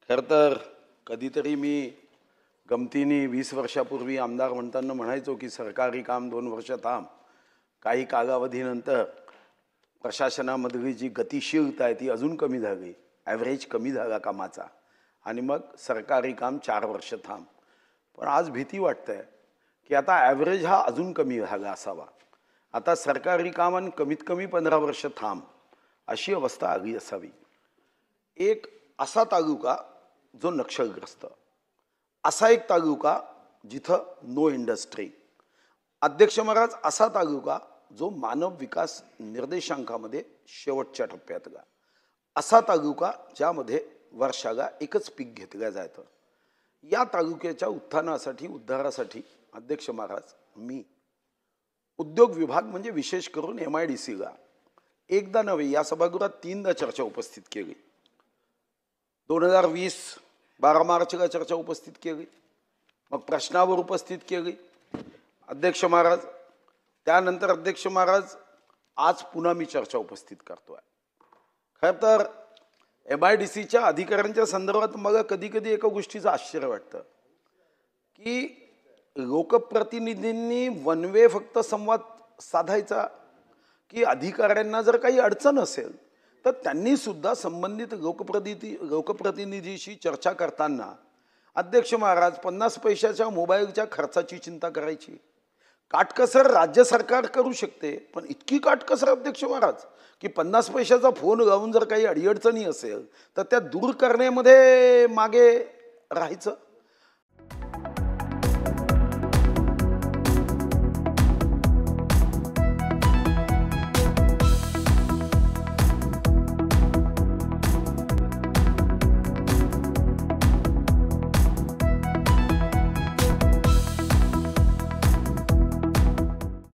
खरं तर कधीतरी मी गमतीने 20 वर्षापूर्वी आमदार म्हणताना म्हणायचो की सरकारी काम 2 वर्ष थांब, काही कालावधीनंतर प्रशासनामधली जी गतिशीलता आहे ती अजून कमी झाली, ॲव्हरेज कमी झाला कामाचा, आणि मग सरकारी काम 4 वर्ष थांब. पण आज भीती वाटते की आता ॲव्हरेज हा अजून कमी झाला असावा. आता सरकारी काम आणि कमीत कमी 15 वर्ष थांब अशी अवस्था आली असावी. एक असा तालुका जो नक्षलग्रस्त, असा एक तालुका जिथं नो इंडस्ट्री, अध्यक्ष महाराज असा तालुका जो मानव विकास निर्देशांकामध्ये शेवटच्या टप्प्यातला, असा तालुका ज्यामध्ये वर्षाला एकच पीक घेतलं जातं. या तालुक्याच्या उत्थानासाठी उद्धारासाठी अध्यक्ष महाराज मी उद्योग विभाग म्हणजे विशेष करून MIDCला एकदा नव्हे या सभागृहात 3दा चर्चा उपस्थित केली. 2020 12 मार्चला चर्चा उपस्थित केली, मग प्रश्नावर उपस्थित केली अध्यक्ष महाराज. त्यानंतर अध्यक्ष महाराज आज पुन्हा मी चर्चा उपस्थित करतोय. खरं तर MIDCच्या अधिकाऱ्यांच्या संदर्भात मला कधी कधी एका गोष्टीचं आश्चर्य वाटतं की लोकप्रतिनिधींनी वन वे फक्त संवाद साधायचा, की अधिकाऱ्यांना जर काही अडचण असेल तर त्यांनी सुद्धा संबंधित लोकप्रतिनिधीशी चर्चा करताना अध्यक्ष महाराज 50 पैशाच्या मोबाईलच्या खर्चाची चिंता करायची. काटकसर राज्य सरकार करू शकते, पण इतकी काटकसर अध्यक्ष महाराज की 50 पैशाचा फोन लावून जर काही अडीअडचणी असेल तर त्या दूर करण्यामध्ये मागे राहायचं.